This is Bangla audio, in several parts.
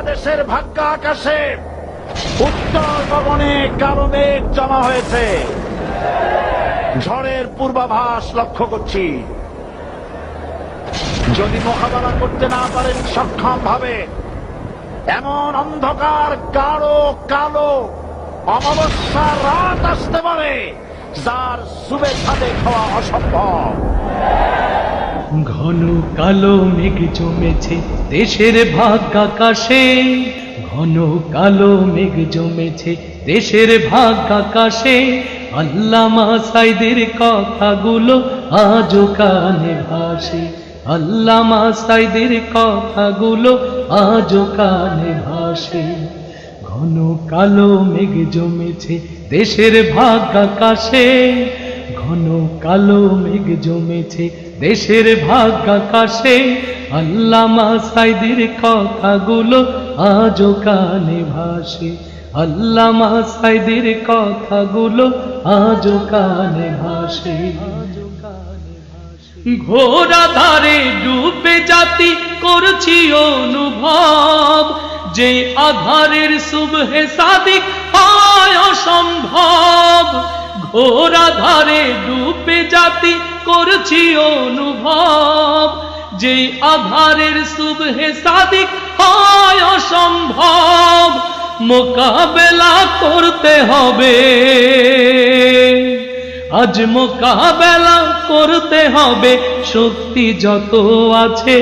দেশের ভাগ্য আকাশে উত্তর গগনে কালো মেঘ জমা হয়েছে। ঝড়ের পূর্বাভাস লক্ষ্য করছি। যদি মোকাবেলা করতে না পারেন সক্ষম ভাবে, এমন অন্ধকার গাঢ় কালো অমাবস্যার রাত আসতে পারে যার শুভেচ্ছা খাওয়া অসম্ভব। ঘন কালো মেঘ জমেছে দেশের ভাগ্য আকাশে, ঘন কালো মেঘ জমেছে দেশের ভাগ্য আকাশে। আল্লামা সাইদের কথাগুলো আজও কানে ভাসে, আল্লামা সাইদের কথাগুলো আজও কানে ভাসে। ঘন কালো মেঘ জমেছে দেশের ভাগ্য আকাশে, ঘন কালো মেঘ জমেছে দেশের ভাগ্য আকাশে। আল্লামা সাইদের কথাগুলো আজও কানে ভাসে, আল্লামা সাইদের কথাগুলো আজও কানে ভাসে। ঘোড়া ধারে ডুবে জাতি করছি অনুভব, যে আধারের সুবহে সাদিক হয় অসম্ভব। ঘোড়া ধারে ডুবে জাতি করছি অনুভব, যে আধারের সুবহে সাদিক হয় অসম্ভব। মোকাবেলা করতে হবে, আজ মোকাবেলা করতে হবে, শক্তি যত আছে।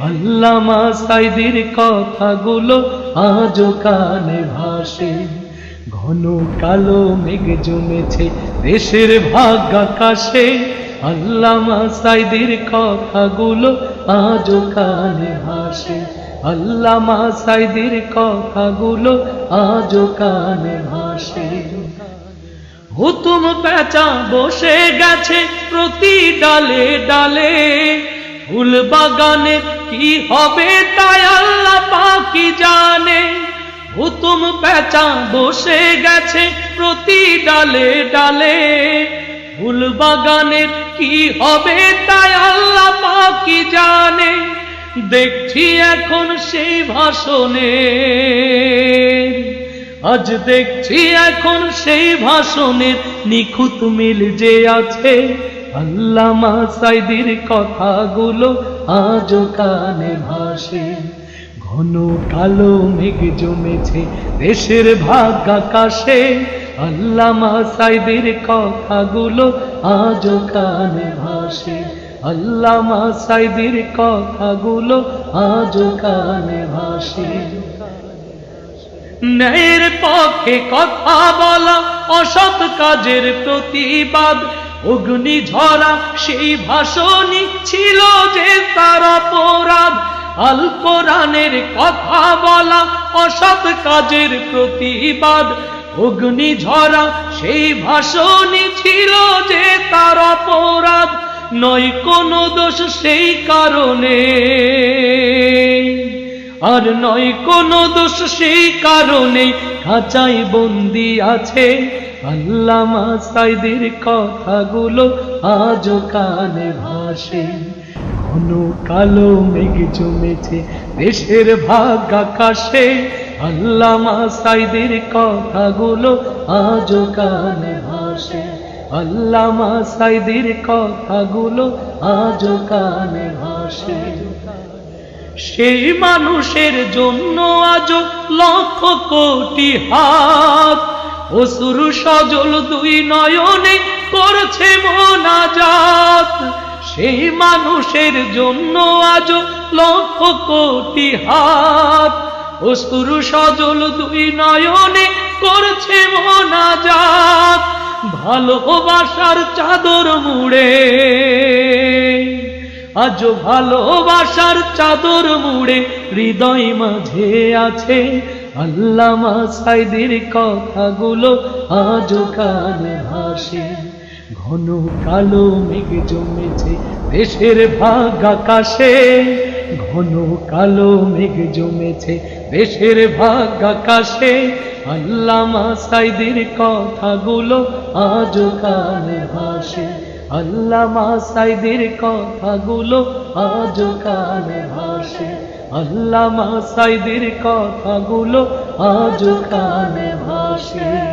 আল্লামা সাইদের কথাগুলো আজও কানে ভাসে। ঘন কালো মেঘ জমেছে দেশের ভাগ্য আকাশে, আল্লামা সাইদের কথাগুলো আজও কানে ভাসে, আল্লামা সাইদের কথাগুলো আজও কানে ভাসে। হুতুম পেঁচা বসে গেছে প্রতি ডালে ডালে, ফুল বাগানে কি হবে তাই আল্লাহ পাকি জানে। হুতুম পেঁচা বসে গেছে প্রতি ডালে ডালে, ফুল বাগানের কি হবে তাই আল্লাহ পাকি জানে। দেখছি এখন সেই ভাষণে, আজ দেখছি এখন সেই ভাষণের নিখুঁত মিল যে আছে। আল্লামা সাইদের কথাগুলো আজও কানে ভাসে। ঘন কালো মেঘ জমেছে দেশের ভাগ্য আকাশে, আল্লামা সাইদের কথাগুলো আজও কানে ভাসে, আল্লামা সাইদের কথাগুলো আজও কানে ভাসে। ন্যায়ের পক্ষে কথা বলা, অসৎ কাজের প্রতিবাদ, অগ্নি ঝরা সেই ভাষণই ছিল যে তার অপরাধ। আল কোরআনের কথা বলা, অসৎ কাজের প্রতিবাদ, অগ্নি ঝরা সেই ভাষণই ছিল যে তার অপরাধ। নয় কোনো দোষ সেই কারণে, আর নয় কোনো দোষ সেই কারণে খাঁচায় বন্দি আছে। আল্লামা সাইদের কথাগুলো আজও কানে ভাসে। ঘন কালো মেঘ জমেছে দেশের ভাগ্য আকাশে, আল্লামা সাইদের কথাগুলো আজও কানে ভাসে, আল্লামা সাইদের কথাগুলো আজও কানে ভাসে। সেই মানুষের জন্য আজও লক্ষ কোটি হাত, অসুর সজল দুই নয়নে করছে মোনাজাত। সেই মানুষের জন্য আজও লক্ষ কোটি হাত, অসুর সজল দুই নয়নে করছে মোনাজাত। ভালোবাসার চাদর মুড়ে, আজও ভালোবাসার চাদর মুড়ে হৃদয় মাঝে আছে। আল্লামা সাইদের কথাগুলো আজও কানে ভাসে। ঘন কালো মেঘ জমেছে দেশের ভাগ্য আকাশে, ঘন কালো মেঘ জমেছে দেশের ভাগ্য আকাশে। আল্লামা সাইদের কথাগুলো আজও কানে ভাসে, আল্লামা সাইদের কথাগুলো আজও কানে ভাসে, আল্লামা সাইদির কথাগুলো আজও কানে ভাসে।